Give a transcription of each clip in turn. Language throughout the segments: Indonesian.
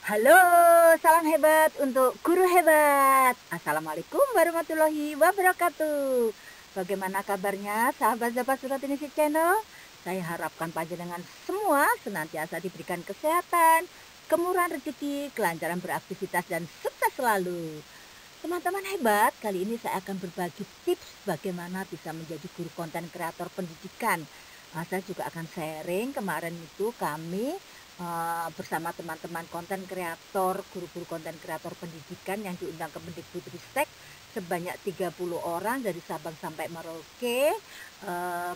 Halo, salam hebat untuk guru hebat. Assalamualaikum warahmatullahi wabarakatuh. Bagaimana kabarnya sahabat-sahabat Surat Inisi Channel? Saya harapkan panjenengan semua senantiasa diberikan kesehatan, kemurahan rezeki, kelancaran beraktivitas, dan sukses selalu. Teman-teman hebat, kali ini saya akan berbagi tips bagaimana bisa menjadi guru konten kreator pendidikan. Saya juga akan sharing kemarin itu kami bersama teman-teman konten kreator, guru-guru konten kreator pendidikan yang diundang ke Mendikbudristek sebanyak 30 orang dari Sabang sampai Merauke.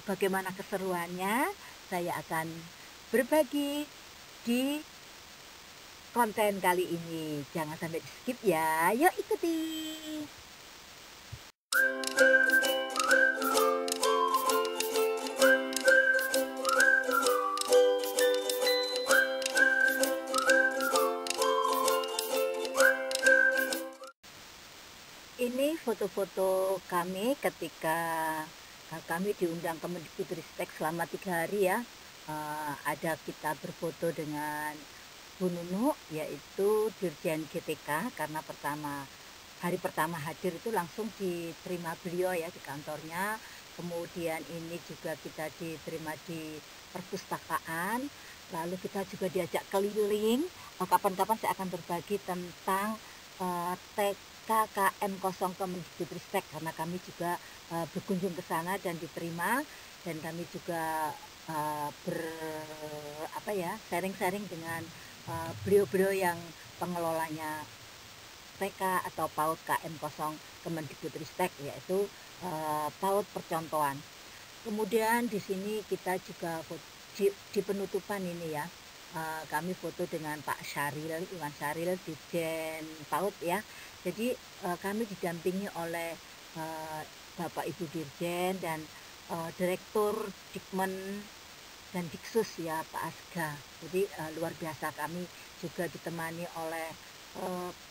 Bagaimana keseruannya? Saya akan berbagi di konten kali ini. Jangan sampai di skip ya. Yuk ikuti. Ini foto-foto kami ketika kami diundang ke Mendikbudristek selama 3 hari ya. Ada kita berfoto dengan Bu Nunu, yaitu Dirjen GTK, karena hari pertama hadir itu langsung diterima beliau ya di kantornya. Kemudian ini juga kita diterima di perpustakaan. Lalu kita juga diajak keliling. Kapan-kapan saya akan berbagi tentang TKKM 0 Kemendikbudristek, karena kami juga berkunjung ke sana dan diterima, dan kami juga sharing-sharing dengan beliau-beliau yang pengelolanya TK atau PAUD KM 0 Kemendikbudristek, yaitu PAUD Percontohan. Kemudian di sini kita juga di penutupan ini ya, kami foto dengan Pak Syaril, Iwan Syaril, Dirjen PAUD ya. Jadi kami didampingi oleh Bapak Ibu Dirjen dan Direktur Dikmen dan Diksus ya, Pak Asga. Jadi luar biasa, kami juga ditemani oleh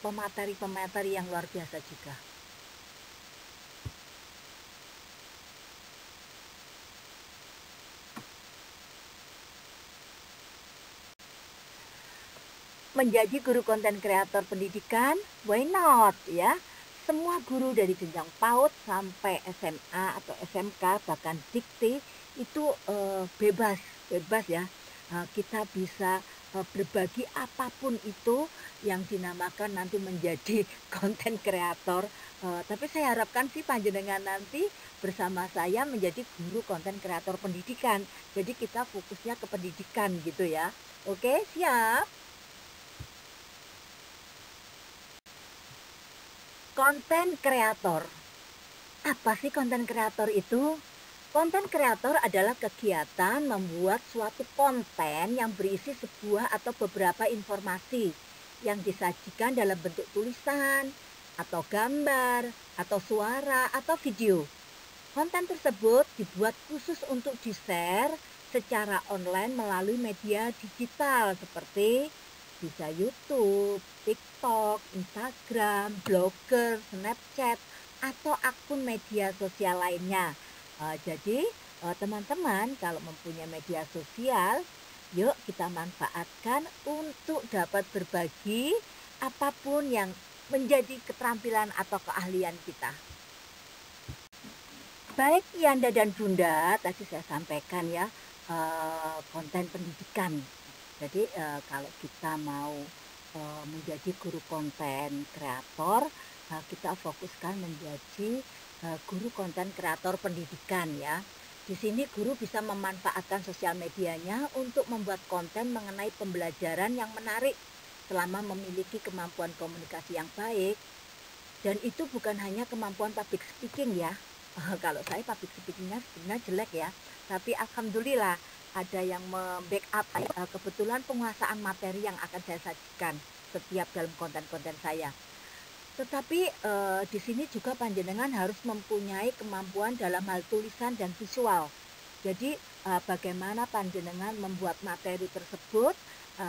pemateri-pemateri yang luar biasa juga. Menjadi guru konten kreator pendidikan, why not ya? Semua guru dari jenjang PAUD sampai SMA atau SMK bahkan dikti itu bebas ya. Kita bisa berbagi apapun itu yang dinamakan nanti menjadi konten kreator. Tapi saya harapkan sih panjenengan nanti bersama saya menjadi guru konten kreator pendidikan. Jadi kita fokusnya ke pendidikan gitu ya. Oke, siap? Konten kreator. Apa sih konten kreator itu? Konten kreator adalah kegiatan membuat suatu konten yang berisi sebuah atau beberapa informasi yang disajikan dalam bentuk tulisan, atau gambar, atau suara, atau video. Konten tersebut dibuat khusus untuk di-share secara online melalui media digital seperti bisa YouTube, TikTok, Instagram, Blogger, Snapchat, atau akun media sosial lainnya. Jadi teman-teman kalau mempunyai media sosial, yuk kita manfaatkan untuk dapat berbagi apapun yang menjadi keterampilan atau keahlian kita. Baik Yanda dan Bunda, tadi saya sampaikan ya, konten pendidikan. Jadi kalau kita mau menjadi guru konten kreator, kita fokuskan menjadi guru konten kreator pendidikan ya. Di sini guru bisa memanfaatkan sosial medianya untuk membuat konten mengenai pembelajaran yang menarik selama memiliki kemampuan komunikasi yang baik. Dan itu bukan hanya kemampuan public speaking ya. Kalau saya public speakingnya sebenarnya jelek ya, tapi alhamdulillah ada yang membackup kebetulan penguasaan materi yang akan saya sajikan setiap dalam konten-konten saya. Tetapi di sini juga panjenengan harus mempunyai kemampuan dalam hal tulisan dan visual. Jadi bagaimana panjenengan membuat materi tersebut,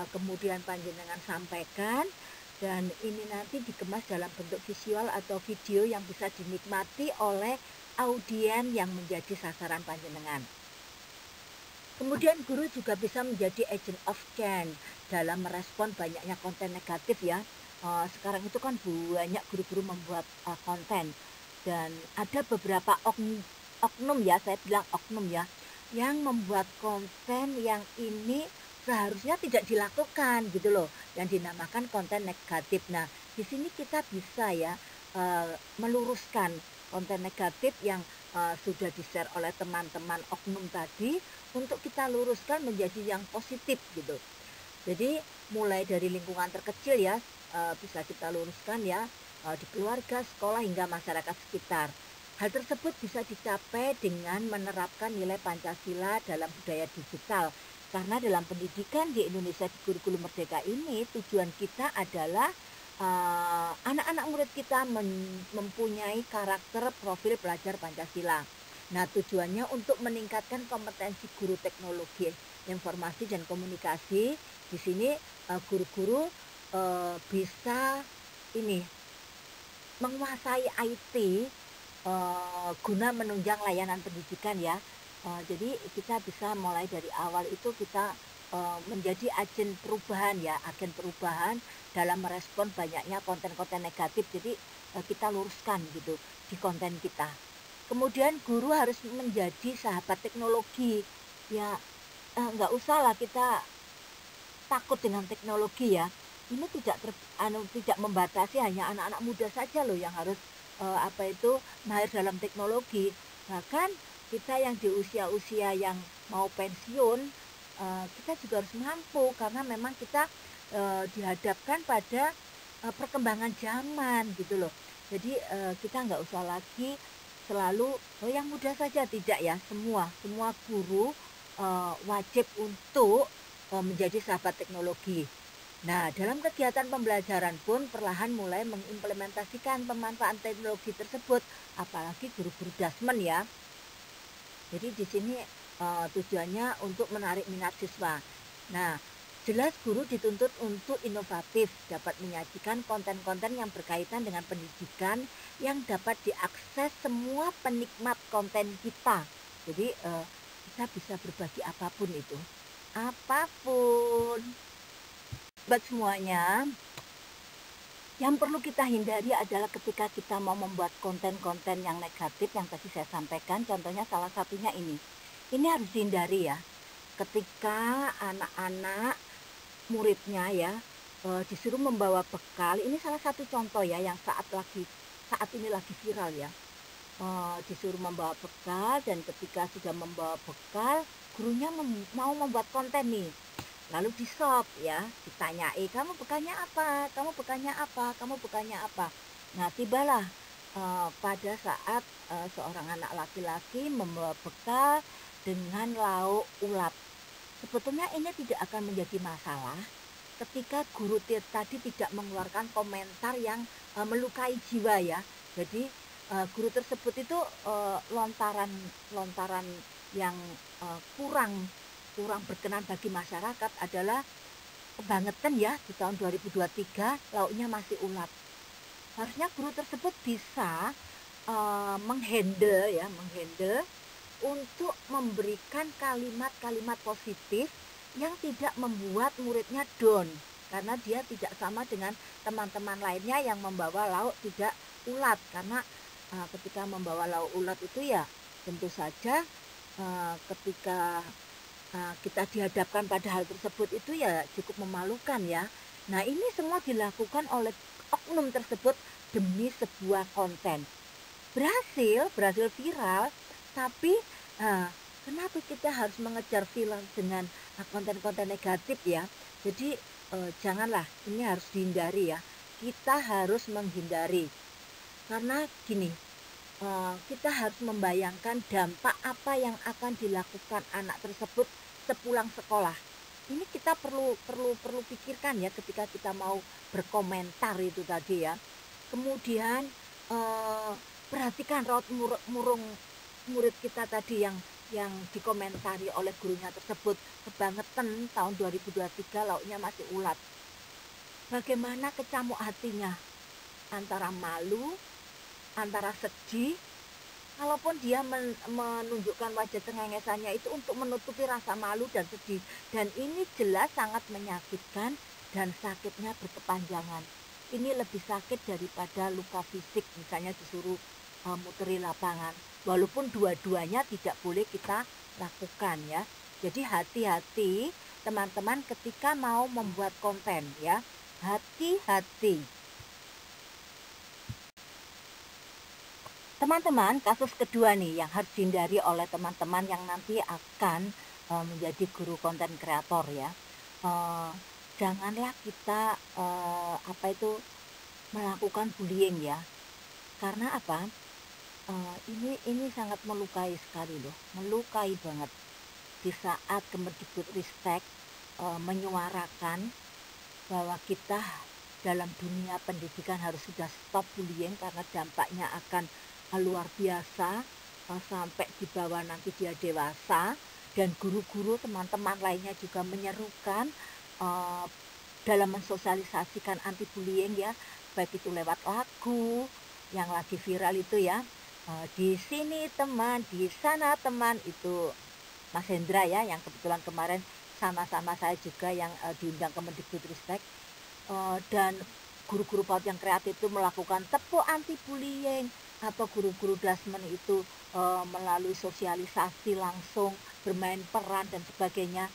kemudian panjenengan sampaikan, dan ini nanti dikemas dalam bentuk visual atau video yang bisa dinikmati oleh audien yang menjadi sasaran panjenengan. Kemudian guru juga bisa menjadi agent of change dalam merespon banyaknya konten negatif ya. Sekarang itu kan banyak guru-guru membuat konten dan ada beberapa oknum ya, saya bilang oknum ya, yang membuat konten yang ini seharusnya tidak dilakukan gitu loh, yang dinamakan konten negatif. Nah, di sini kita bisa ya meluruskan konten negatif yang sudah di-share oleh teman-teman oknum tadi untuk kita luruskan menjadi yang positif gitu. Jadi mulai dari lingkungan terkecil ya, bisa kita luruskan ya, di keluarga, sekolah, hingga masyarakat sekitar. Hal tersebut bisa dicapai dengan menerapkan nilai Pancasila dalam budaya digital. Karena dalam pendidikan di Indonesia di kurikulum merdeka ini tujuan kita adalah anak-anak murid kita mempunyai karakter profil pelajar Pancasila. Nah, tujuannya untuk meningkatkan kompetensi guru teknologi informasi dan komunikasi. Di sini guru-guru bisa ini menguasai IT guna menunjang layanan pendidikan ya. Jadi kita bisa mulai dari awal itu kita menjadi agen perubahan ya, agen perubahan dalam merespon banyaknya konten-konten negatif. Jadi kita luruskan gitu di konten kita. Kemudian guru harus menjadi sahabat teknologi. Ya, nggak usah lah kita takut dengan teknologi ya. Ini tidak membatasi hanya anak-anak muda saja loh yang harus mahir dalam teknologi. Bahkan kita yang di usia-usia yang mau pensiun, kita juga harus mampu karena memang kita dihadapkan pada perkembangan zaman gitu loh. Jadi kita nggak usah lagi selalu yang muda saja, tidak ya, semua guru wajib untuk menjadi sahabat teknologi. Nah, dalam kegiatan pembelajaran pun perlahan mulai mengimplementasikan pemanfaatan teknologi tersebut, apalagi guru-guru dasmen ya. Jadi di sini tujuannya untuk menarik minat siswa. Nah, jelas guru dituntut untuk inovatif, dapat menyajikan konten-konten yang berkaitan dengan pendidikan yang dapat diakses semua penikmat konten kita. Jadi kita bisa berbagi apapun itu, apapun. Buat semuanya, yang perlu kita hindari adalah ketika kita mau membuat konten-konten yang negatif yang tadi saya sampaikan, contohnya salah satunya ini. Ini harus dihindari ya. Ketika anak-anak muridnya ya disuruh membawa bekal, ini salah satu contoh ya yang saat ini lagi viral ya. Disuruh membawa bekal dan ketika sudah membawa bekal, gurunya mau membuat konten nih. Lalu di shop ya, ditanyai, "Kamu bekalnya apa? Kamu bekalnya apa? Kamu bekalnya apa?" Nah, tibalah pada saat seorang anak laki-laki membawa bekal dengan lauk ulat. Sebetulnya ini tidak akan menjadi masalah ketika guru tadi tidak mengeluarkan komentar yang melukai jiwa ya. Jadi guru tersebut itu lontaran lontaran yang kurang kurang berkenan bagi masyarakat adalah kebangetan ya di tahun 2023 lauknya masih ulat. Harusnya guru tersebut bisa menghandle untuk memberikan kalimat-kalimat positif yang tidak membuat muridnya down karena dia tidak sama dengan teman-teman lainnya yang membawa lauk tidak ulat. Karena ketika membawa lauk ulat itu ya tentu saja ketika kita dihadapkan pada hal tersebut itu ya cukup memalukan ya. Nah, ini semua dilakukan oleh oknum tersebut demi sebuah konten. Berhasil viral, tapi kenapa kita harus mengejar viral dengan konten-konten negatif ya? Jadi janganlah, ini harus dihindari ya. Kita harus menghindari. Karena gini, kita harus membayangkan dampak apa yang akan dilakukan anak tersebut sepulang sekolah. Ini kita perlu pikirkan ya ketika kita mau berkomentar itu tadi ya. Kemudian perhatikan raut murung murid kita tadi yang dikomentari oleh gurunya tersebut, kebangetan tahun 2023 lauknya masih ulat. Bagaimana kecamuk hatinya, antara malu, antara sedih, Kalaupun dia menunjukkan wajah cengengesannya itu untuk menutupi rasa malu dan sedih, dan ini jelas sangat menyakitkan dan sakitnya berkepanjangan. Ini lebih sakit daripada luka fisik, misalnya disuruh muteri lapangan. Walaupun dua-duanya tidak boleh kita lakukan ya. Jadi hati-hati teman-teman ketika mau membuat konten ya. Hati-hati. Teman-teman, kasus kedua nih yang harus dihindari oleh teman-teman yang nanti akan menjadi guru konten kreator ya. Janganlah kita melakukan bullying ya. Karena apa? Ini sangat melukai sekali loh, melukai banget. Di saat Kemendikbudristek menyuarakan bahwa kita dalam dunia pendidikan harus sudah stop bullying karena dampaknya akan luar biasa sampai di bawah nanti dia dewasa, dan guru-guru teman-teman lainnya juga menyerukan dalam mensosialisasikan anti bullying ya, baik itu lewat lagu yang lagi viral itu ya, di sini teman, di sana teman, itu Mas Hendra ya, yang kebetulan kemarin sama-sama saya juga yang diundang ke Mendikbudristek, dan guru-guru PAUD yang kreatif itu melakukan tepuk anti bullying, atau guru-guru dasmen itu melalui sosialisasi langsung bermain peran dan sebagainya.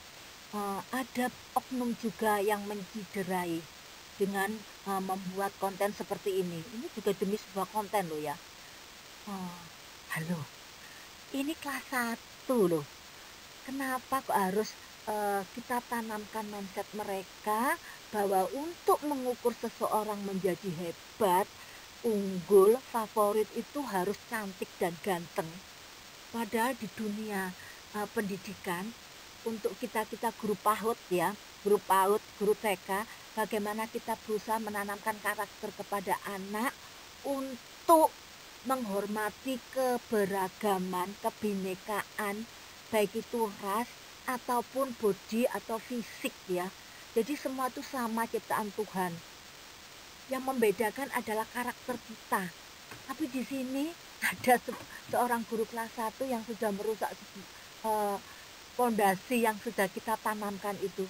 Ada oknum juga yang menciderai dengan membuat konten seperti ini. Ini juga demi sebuah konten loh ya. Halo, ini kelas 1 loh. Kenapa kok harus kita tanamkan mindset mereka bahwa untuk mengukur seseorang menjadi hebat, unggul, favorit itu harus cantik dan ganteng. Padahal di dunia pendidikan, untuk kita guru PAUD ya, guru PAUD, guru TK, bagaimana kita berusaha menanamkan karakter kepada anak untuk menghormati keberagaman, kebinekaan, baik itu ras ataupun body atau fisik ya. Jadi semua itu sama ciptaan Tuhan. Yang membedakan adalah karakter kita. Tapi di sini ada seorang guru kelas 1 yang sudah merusak fondasi yang sudah kita tanamkan itu.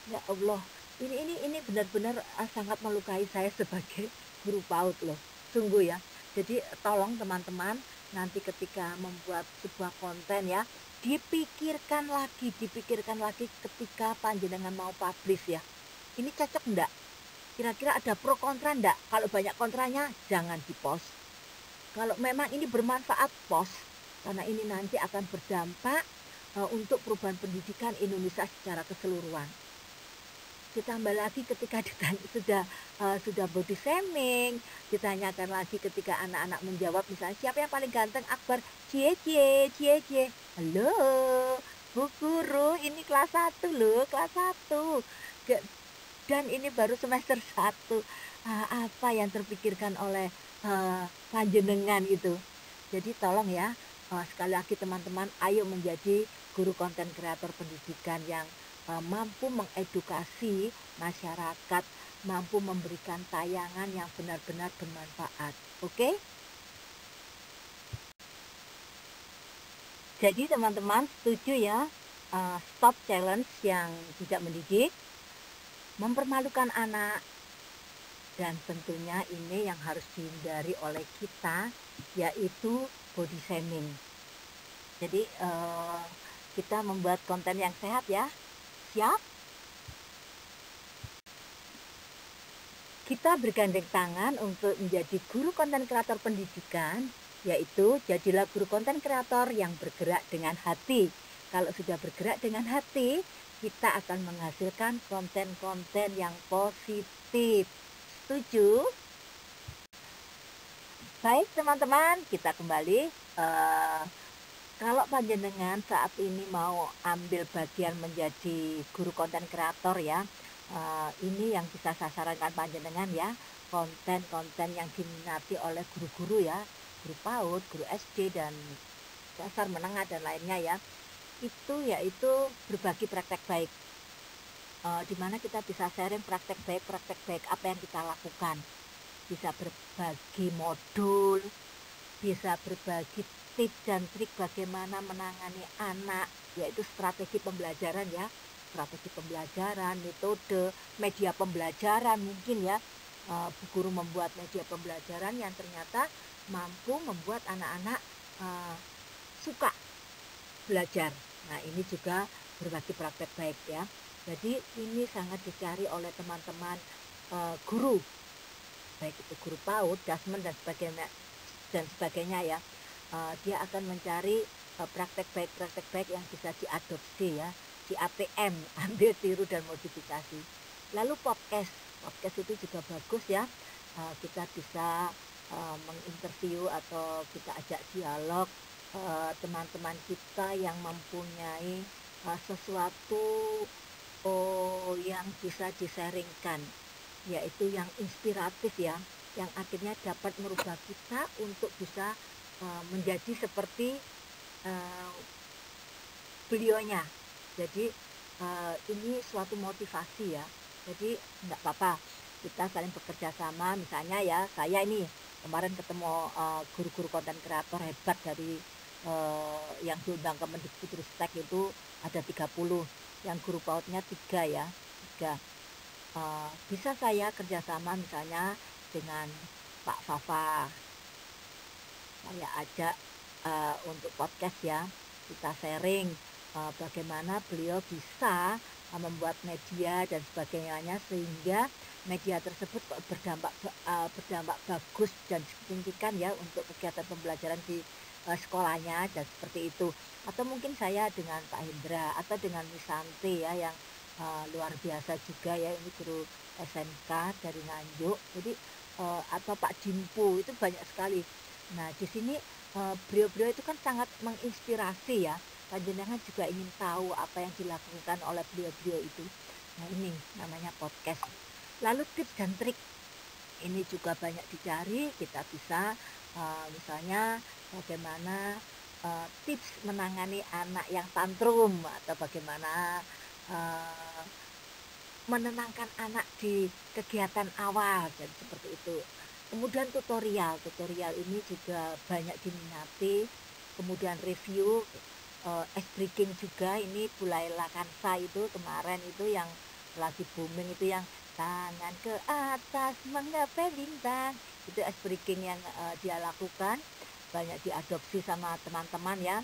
Ya Allah, ini benar-benar sangat melukai saya sebagai guru PAUD loh. Sungguh ya. Jadi tolong teman-teman, nanti ketika membuat sebuah konten ya, dipikirkan lagi ketika panjenengan mau publish ya. Ini cocok enggak? Kira-kira ada pro kontra enggak? Kalau banyak kontranya jangan di-post. Kalau memang ini bermanfaat, post. Karena ini nanti akan berdampak untuk perubahan pendidikan Indonesia secara keseluruhan. Ditambah lagi ketika ditanya, sudah body shaming, ditanyakan lagi ketika anak-anak menjawab, misalnya siapa yang paling ganteng, Akbar, cie. Halo Bu Guru, ini kelas 1 loh, kelas 1. Dan ini baru semester 1. Apa yang terpikirkan oleh panjenengan itu. Jadi tolong ya, sekali lagi teman-teman, ayo menjadi guru konten kreator pendidikan yang mampu mengedukasi masyarakat, mampu memberikan tayangan yang benar-benar bermanfaat. Oke? Jadi teman-teman setuju ya, stop challenge yang tidak mendidik, mempermalukan anak, dan tentunya ini yang harus dihindari oleh kita, yaitu body shaming. Jadi kita membuat konten yang sehat ya. Siap? Kita bergandeng tangan untuk menjadi guru konten kreator pendidikan, yaitu jadilah guru konten kreator yang bergerak dengan hati. Kalau sudah bergerak dengan hati, kita akan menghasilkan konten-konten yang positif. Setuju? Baik teman-teman, kita kembali. Kalau panjenengan saat ini mau ambil bagian menjadi guru konten kreator ya, ini yang bisa saya sarankan panjenengan ya, konten-konten yang diminati oleh guru-guru ya, guru PAUD, guru SD dan dasar menengah dan lainnya ya, itu yaitu berbagi praktek baik, di mana kita bisa sharing praktek baik apa yang kita lakukan, bisa berbagi modul, bisa berbagi tips dan trik bagaimana menangani anak, yaitu strategi pembelajaran ya, strategi pembelajaran, metode, media pembelajaran mungkin ya, guru membuat media pembelajaran yang ternyata mampu membuat anak-anak suka belajar. Nah, ini juga berbagi praktek baik ya. Jadi ini sangat dicari oleh teman-teman guru, baik itu guru PAUD, dasmen dan sebagainya ya. Dia akan mencari praktek baik yang bisa diadopsi ya, di ATM, ambil tiru dan modifikasi. Lalu podcast itu juga bagus ya. Kita bisa menginterview atau kita ajak dialog teman-teman kita yang mempunyai sesuatu yang bisa disaringkan, yaitu yang inspiratif ya, yang akhirnya dapat merubah kita untuk bisa menjadi seperti beliaunya. Jadi ini suatu motivasi ya. Jadi nggak apa-apa kita saling bekerja sama. Misalnya ya, saya ini kemarin ketemu guru-guru konten kreator hebat dari yang diundang ke Mendikbudristek itu ada 30, yang guru PAUD-nya 3 ya, 3. Bisa saya kerjasama misalnya dengan Pak Fafa, saya ajak untuk podcast ya, kita sharing bagaimana beliau bisa membuat media dan sebagainya sehingga media tersebut berdampak bagus dan signifikan ya untuk kegiatan pembelajaran di sekolahnya dan seperti itu. Atau mungkin saya dengan Pak Hendra atau dengan Misanti ya yang luar biasa juga ya, ini guru SMK dari Nganjuk. Jadi atau Pak Jimpu, itu banyak sekali. Nah, di sini beliau-beliau itu kan sangat menginspirasi ya. Panjenengan juga ingin tahu apa yang dilakukan oleh beliau-beliau itu. Nah, ini namanya podcast. Lalu tips dan trik ini juga banyak dicari. Kita bisa misalnya bagaimana tips menangani anak yang tantrum, atau bagaimana menenangkan anak di kegiatan awal dan seperti itu. Kemudian tutorial ini juga banyak diminati. Kemudian review, breaking juga, ini Bu Laila Kansa itu kemarin itu yang lagi booming itu, yang tangan ke atas menggapai bintang, itu breaking yang dia lakukan, banyak diadopsi sama teman-teman ya.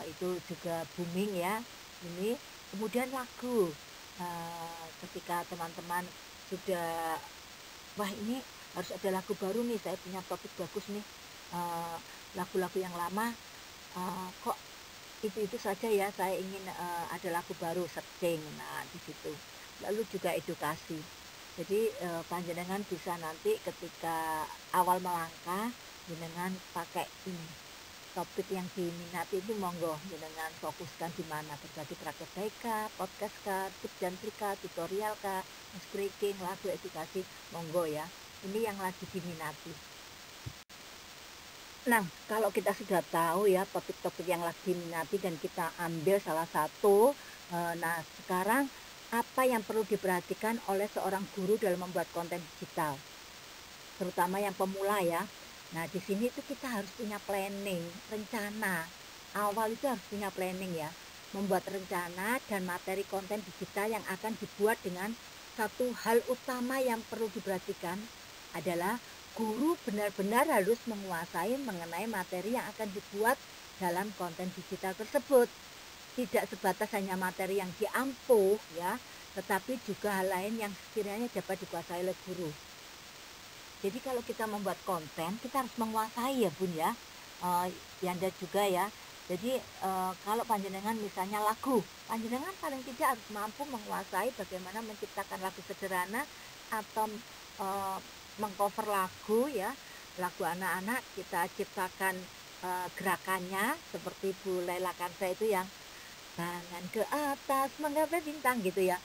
Itu juga booming ya ini. Kemudian lagu, ketika teman-teman sudah, wah ini harus ada lagu baru nih, saya punya topik bagus nih, lagu-lagu yang lama kok itu saja ya, saya ingin ada lagu baru, searching. Nah, di situ. Lalu juga edukasi. Jadi panjenengan bisa nanti ketika awal melangkah, jenengan pakai ini topik yang diminati itu, monggo jenengan fokuskan di mana, berbagi praktek baik kah, podcast kah, tips dan trik kah, tutorial kah, speaking, lagu, edukasi, monggo ya. Ini yang lagi diminati. Nah, kalau kita sudah tahu ya topik-topik yang lagi diminati dan kita ambil salah satu, nah sekarang apa yang perlu diperhatikan oleh seorang guru dalam membuat konten digital, terutama yang pemula ya. Nah, di sini itu kita harus punya planning, rencana. Awal itu harus punya planning ya. Membuat rencana dan materi konten digital yang akan dibuat. Dengan satu hal utama yang perlu diperhatikan adalah guru benar-benar harus menguasai mengenai materi yang akan dibuat dalam konten digital tersebut. Tidak sebatas hanya materi yang diampuh ya, tetapi juga hal lain yang sekiranya dapat dikuasai oleh guru. Jadi kalau kita membuat konten, kita harus menguasai ya Bun ya, Yanda juga ya. Jadi kalau panjenengan misalnya lagu, panjenengan paling tidak harus mampu menguasai bagaimana menciptakan lagu sederhana atau mengcover lagu ya, lagu anak-anak, kita ciptakan gerakannya seperti Bu Laila Kansa itu yang tangan ke atas menggapai bintang gitu ya.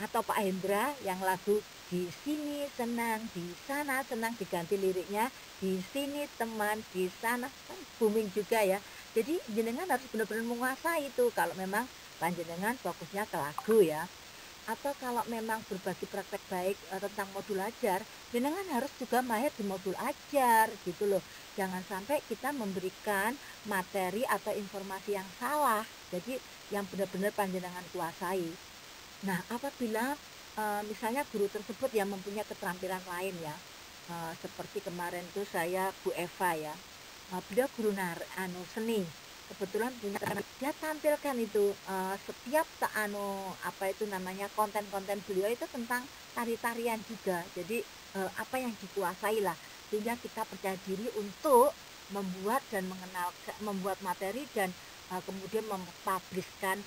Atau Pak Hendra yang lagu di sini senang, di sana senang, diganti liriknya di sini teman, di sana, kan booming juga ya. Jadi jenengan harus benar-benar menguasai itu kalau memang panjenengan fokusnya ke lagu ya. Atau kalau memang berbagi praktek baik tentang modul ajar, jenengan harus juga mahir di modul ajar gitu loh. Jangan sampai kita memberikan materi atau informasi yang salah. Jadi yang benar-benar panjenengan kuasai. Nah, apabila misalnya guru tersebut yang mempunyai keterampilan lain ya, seperti kemarin tuh saya Bu Eva ya, beliau guru seni, kebetulan punya dia tampilkan itu setiap apa itu namanya konten-konten beliau itu tentang tari-tarian juga. Jadi apa yang dikuasai lah, sehingga kita percaya diri untuk membuat dan membuat materi dan kemudian mempublishkan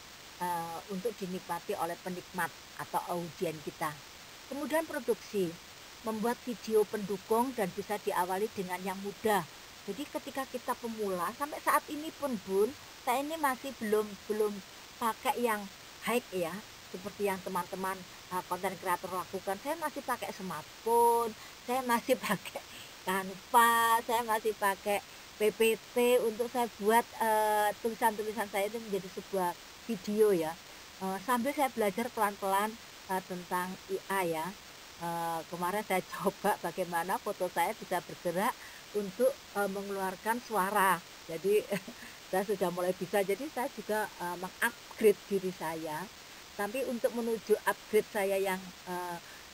untuk dinikmati oleh penikmat atau audien kita. Kemudian produksi, membuat video pendukung dan bisa diawali dengan yang mudah. Jadi ketika kita pemula sampai saat ini pun Bun, saya ini masih belum pakai yang high ya, seperti yang teman-teman konten kreator lakukan. Saya masih pakai smartphone, saya masih pakai Canva, saya masih pakai PPT untuk saya buat tulisan-tulisan saya itu menjadi sebuah video ya. Sambil saya belajar pelan-pelan tentang IA ya. Kemarin saya coba bagaimana foto saya bisa bergerak untuk mengeluarkan suara. Jadi saya sudah mulai bisa. Jadi saya juga mengupgrade diri saya. Tapi untuk menuju upgrade saya yang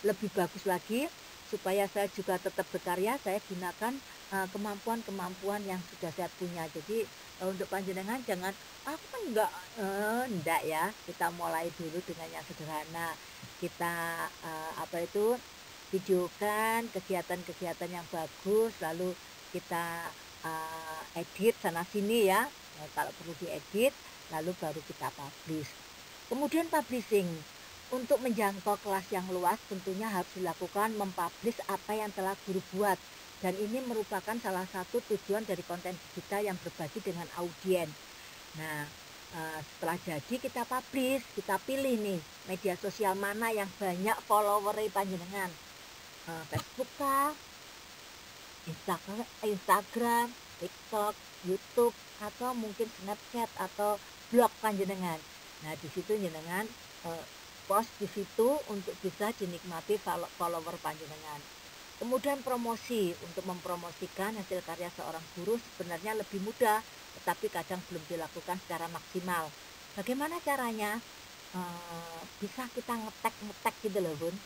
lebih bagus lagi, supaya saya juga tetap berkarya, saya gunakan kemampuan-kemampuan yang sudah saya punya. Jadi untuk panjenengan jangan aku kan enggak ya. Kita mulai dulu dengan yang sederhana. Kita apa itu videokan kegiatan-kegiatan yang bagus, lalu kita edit sana sini ya. Kalau perlu diedit, lalu baru kita publish. Kemudian publishing. Untuk menjangkau kelas yang luas tentunya harus dilakukan mempublish apa yang telah guru buat. Dan ini merupakan salah satu tujuan dari konten digital yang berbagi dengan audien. Nah, setelah jadi kita publish, kita pilih nih media sosial mana yang banyak follower panjenengan. Facebook kah, Instagram, TikTok, YouTube, atau mungkin Snapchat atau blog panjenengan. Nah, di situ jenengan post di situ untuk bisa dinikmati follower panjenengan. Kemudian promosi, untuk mempromosikan hasil karya seorang guru sebenarnya lebih mudah, tetapi kadang belum dilakukan secara maksimal. Bagaimana caranya? Bisa kita ngetek gitu loh Bun,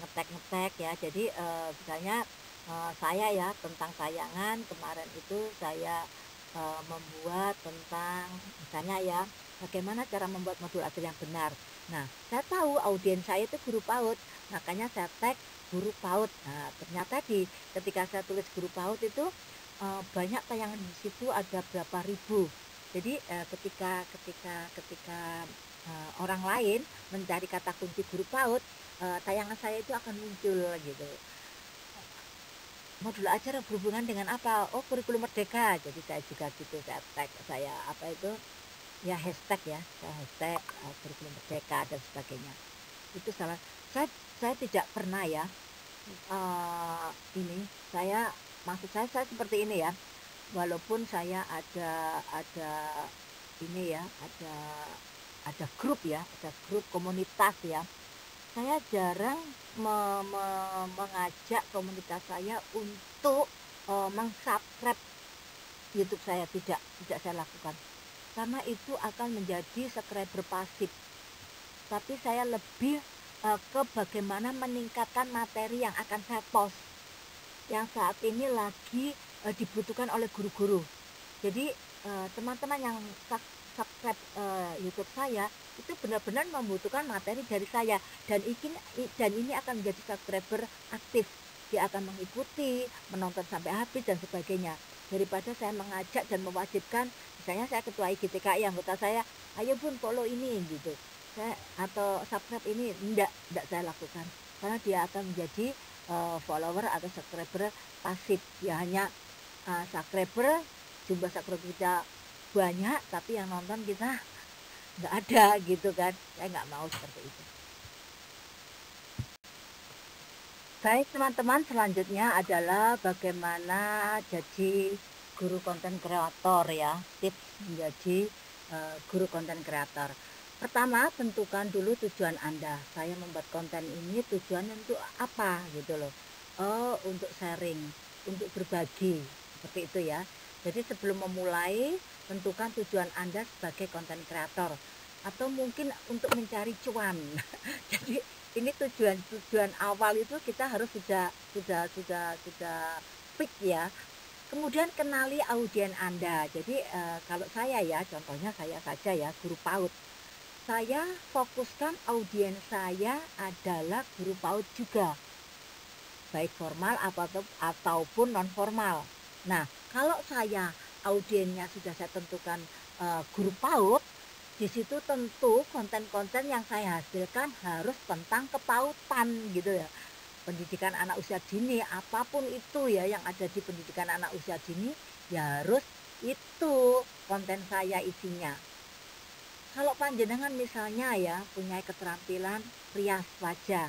ngetek ya. Jadi misalnya saya ya tentang tayangan kemarin itu saya membuat tentang misalnya ya bagaimana cara membuat modul ajar yang benar. Nah, saya tahu audiens saya itu guru PAUD, makanya saya tag guru PAUD. Nah, ternyata ketika saya tulis guru PAUD itu banyak tayangan di situ ada berapa ribu. Jadi ketika orang lain mencari kata kunci guru PAUD, tayangan saya itu akan muncul gitu. Modul ajar berhubungan dengan apa? Oh, kurikulum merdeka. Jadi saya juga gitu, saya tag, saya apa itu ya hashtag ya, saya hashtag kurikulum merdeka dan sebagainya. Itu saya tidak pernah ya ini maksud saya seperti ini ya, walaupun saya ada ini ya, ada grup ya, ada grup komunitas ya, saya jarang mengajak komunitas saya untuk meng-subscribe YouTube saya, tidak saya lakukan, karena itu akan menjadi subscriber pasif. Tapi saya lebih ke bagaimana meningkatkan materi yang akan saya post, yang saat ini lagi dibutuhkan oleh guru-guru. Jadi teman-teman yang subscribe YouTube saya itu benar-benar membutuhkan materi dari saya, dan ini akan menjadi subscriber aktif. Dia akan mengikuti, menonton sampai habis dan sebagainya. Daripada saya mengajak dan mewajibkan, misalnya saya ketua IGTKI, anggota saya, ayo Bun follow ini gitu. Atau subscribe ini, enggak saya lakukan, karena dia akan menjadi follower atau subscriber pasif. Ya hanya jumlah subscriber kita banyak, tapi yang nonton kita nggak ada gitu kan. Saya nggak mau seperti itu. Baik teman-teman, selanjutnya adalah bagaimana jadi guru konten kreator ya, tips menjadi guru konten kreator. Pertama, tentukan dulu tujuan Anda. Saya membuat konten ini tujuan untuk apa gitu loh. Oh, untuk sharing, untuk berbagi, seperti itu ya. Jadi sebelum memulai, tentukan tujuan Anda sebagai konten kreator atau mungkin untuk mencari cuan. Jadi ini tujuan awal itu kita harus sudah fix ya. Kemudian kenali audien Anda. Jadi kalau saya ya, contohnya saya saja ya, guru PAUD. Saya fokuskan audiens saya adalah guru PAUD juga, baik formal ataupun non formal. Nah, kalau saya audiennya sudah saya tentukan guru PAUD, di situ tentu konten-konten yang saya hasilkan harus tentang kepautan gitu ya. Pendidikan anak usia dini, apapun itu ya yang ada di pendidikan anak usia dini, ya harus itu konten saya isinya. Kalau panjenengan misalnya ya punya keterampilan rias wajah.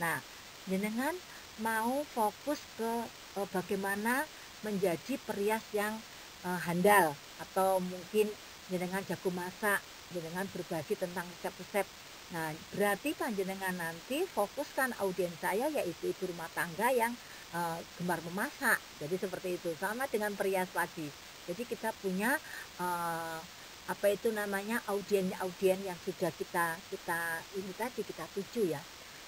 Nah, jenengan mau fokus ke bagaimana menjadi perias yang handal, atau mungkin jenengan jago masak, jenengan berbagi tentang resep-resep. Nah, berarti panjenengan nanti fokuskan audiens saya yaitu ibu rumah tangga yang gemar memasak. Jadi seperti itu. Sama dengan perias tadi. Jadi kita punya eh, apa itu namanya, audien yang sudah kita kita ini tadi kita tuju ya.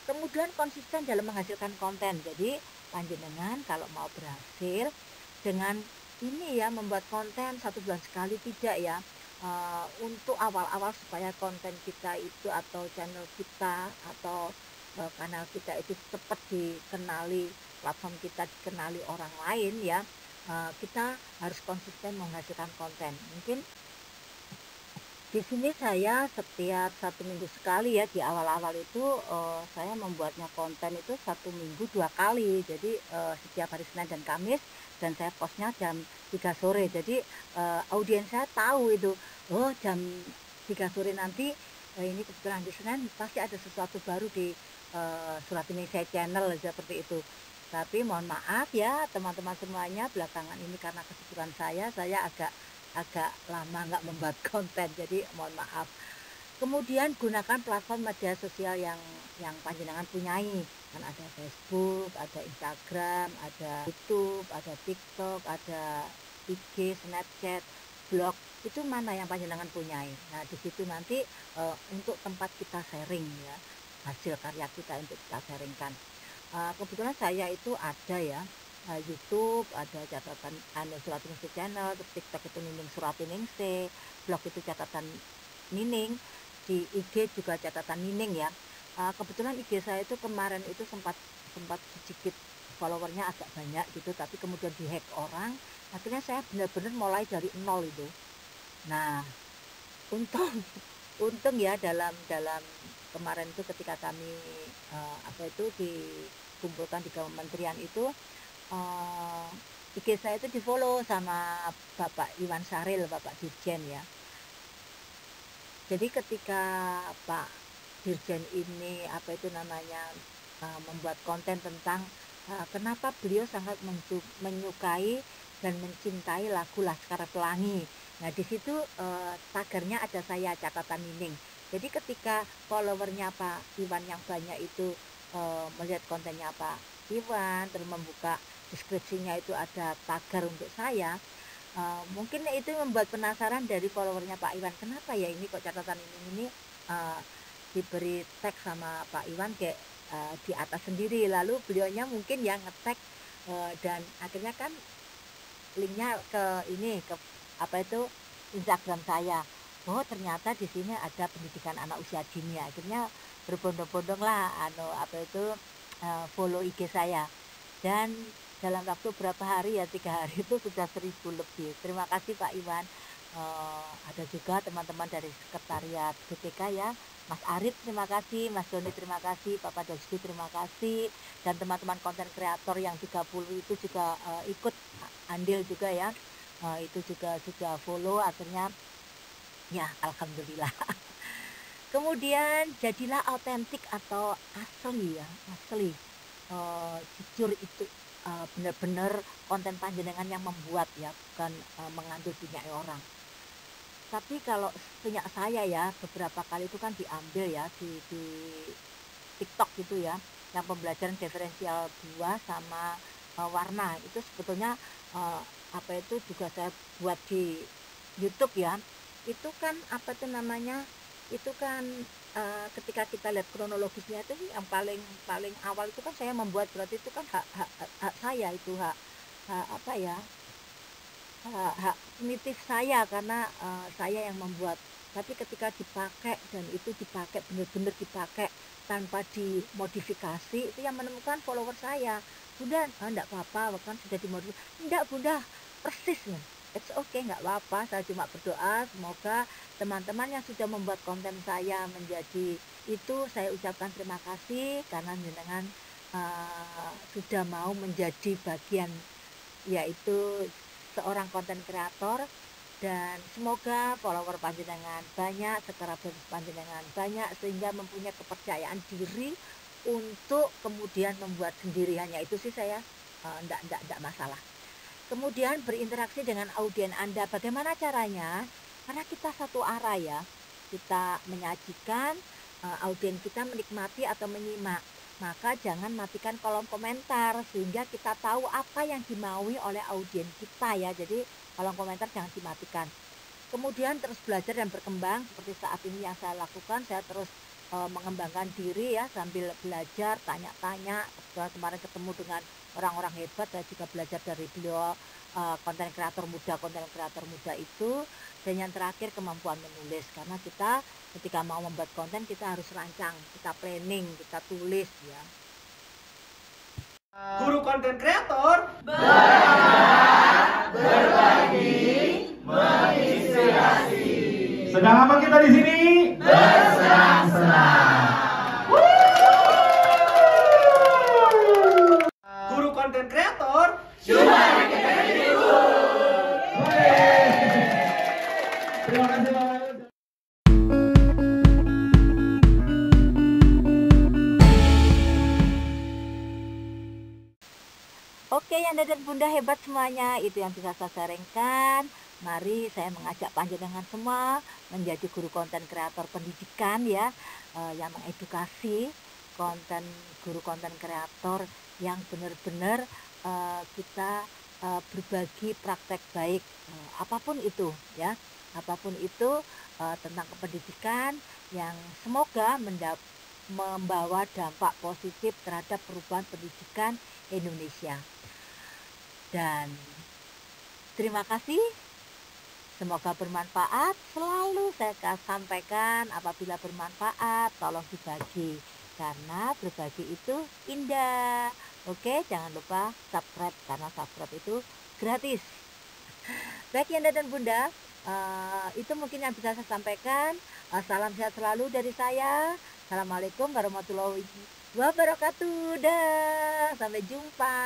Kemudian konsisten dalam menghasilkan konten. Jadi panjenengan kalau mau berhasil dengan ini ya, membuat konten 1 bulan sekali tidak ya. Untuk awal-awal supaya konten kita itu atau channel kita atau kanal kita itu cepat dikenali, platform kita dikenali orang lain ya. Kita harus konsisten menghasilkan konten. Mungkin di sini saya setiap 1 minggu sekali ya, di awal-awal itu saya membuatnya konten itu 1 minggu 2 kali. Jadi setiap hari Senin dan Kamis, dan saya postnya jam 3 sore. Jadi audiens saya tahu itu, oh jam 3 sore nanti ini kebetulan di Senin pasti ada sesuatu baru di Suratini Saya Channel seperti itu. Tapi mohon maaf ya teman-teman semuanya, belakangan ini karena kesibukan saya agak agak lama nggak membuat konten, jadi mohon maaf. Kemudian gunakan platform media sosial yang panjenengan punyai. Kan ada Facebook, ada Instagram, ada YouTube, ada TikTok, ada IG, Snapchat, blog. Itu mana yang panjenengan punyai. Nah, di situ nanti untuk tempat kita sharing ya, hasil karya kita untuk kita sharingkan. Kebetulan saya itu ada ya, YouTube ada catatan Suratiningsih Channel, terus TikTok itu Nining Suratiningsih, blog itu catatan Nining, di IG juga catatan Nining ya. Kebetulan IG saya itu kemarin itu sempat sempat sedikit followernya agak banyak gitu, tapi kemudian dihack orang, akhirnya saya benar-benar mulai dari nol itu. Nah, untung untung ya, dalam dalam kemarin itu ketika kami apa itu dikumpulkan di kementerian itu, eh, IG saya itu di-follow sama Bapak Iwan Saril, Bapak Dirjen ya. Jadi ketika Pak Dirjen ini apa itu namanya membuat konten tentang kenapa beliau sangat menyukai dan mencintai lagu Laskar Pelangi. Nah, di situ tagarnya ada saya, catatan Nining. Jadi ketika followernya Pak Iwan yang banyak itu melihat kontennya Pak Iwan, terus membuka deskripsinya itu ada tagar untuk saya, mungkin itu membuat penasaran dari followernya Pak Iwan, kenapa ya ini kok catatan ini diberi tag sama Pak Iwan kayak di atas sendiri, lalu beliaunya mungkin yang nge-tag dan akhirnya kan linknya ke ini, ke apa itu, Instagram saya. Oh ternyata di sini ada pendidikan anak usia dini, akhirnya berbondong-bondong lah apa itu follow IG saya, dan dalam waktu berapa hari ya, 3 hari itu sudah 1.000 lebih. Terima kasih Pak Iwan. Ada juga teman-teman dari sekretariat BPK ya, Mas Arif terima kasih, Mas Doni terima kasih, Papa Dosdi terima kasih, dan teman-teman konten kreator yang 30 itu juga ikut andil juga ya, itu juga sudah follow akhirnya ya, alhamdulillah. Kemudian jadilah autentik atau asli ya, asli, jujur itu benar-benar konten panjenengan yang membuat ya, bukan mengandung punya orang. tapi kalau punya saya ya, beberapa kali itu kan diambil ya di TikTok gitu ya, yang pembelajaran diferensial buah sama warna. Itu sebetulnya apa itu juga saya buat di YouTube ya. Itu kan apa tuh namanya? Itu kan ketika kita lihat kronologisnya itu yang paling paling awal itu kan saya membuat, berarti itu kan hak hak hak saya itu, hak hak apa ya? Hak kognitif saya karena saya yang membuat. Tapi ketika dipakai dan itu dipakai benar-benar dipakai tanpa dimodifikasi, itu yang menemukan follower saya. Bunda, enggak apa-apa, kan sudah dimodifikasi. Enggak bunda, persis ya. It's okay, nggak apa-apa. Saya cuma berdoa semoga teman-teman yang sudah membuat konten saya menjadi itu, saya ucapkan terima kasih karena jenengan sudah mau menjadi bagian, yaitu seorang konten kreator, dan semoga follower panjenengan banyak, subscriber panjenengan banyak, sehingga mempunyai kepercayaan diri untuk kemudian membuat sendiri. Hanya itu sih saya, enggak masalah. Kemudian berinteraksi dengan audiens Anda. Bagaimana caranya? Karena kita satu arah ya, kita menyajikan, audiens kita menikmati atau menyimak. Maka jangan matikan kolom komentar sehingga kita tahu apa yang dimaui oleh audiens kita ya. Jadi kolom komentar jangan dimatikan. Kemudian terus belajar dan berkembang seperti saat ini yang saya lakukan. Saya terus mengembangkan diri ya, sambil belajar, tanya-tanya. Kemarin ketemu dengan orang-orang hebat, saya juga belajar dari beliau, konten kreator muda itu. Dan yang terakhir kemampuan menulis, karena kita ketika mau membuat konten kita harus rancang, kita planning, kita tulis ya. Guru konten kreator berbagi, menginspirasi. sedang apa kita di sini? Bersenang-senang. Guru konten kreator Cuma kita dulu. terima kasih Bapak. Oke, Yanda dan Bunda hebat semuanya, itu yang bisa saya sharingkan. Mari saya mengajak panjenengan semua menjadi guru konten kreator pendidikan ya, yang mengedukasi guru konten kreator yang benar-benar kita berbagi praktek baik, apapun itu ya, apapun itu tentang kependidikan yang semoga membawa dampak positif terhadap perubahan pendidikan Indonesia. Dan terima kasih, semoga bermanfaat. Selalu saya sampaikan, apabila bermanfaat tolong dibagi, karena berbagi itu indah. Oke, jangan lupa subscribe, karena subscribe itu gratis. Baik Yanda dan Bunda, itu mungkin yang bisa saya sampaikan. Salam sehat selalu dari saya. Assalamualaikum warahmatullahi wabarakatuh. Dah, sampai jumpa.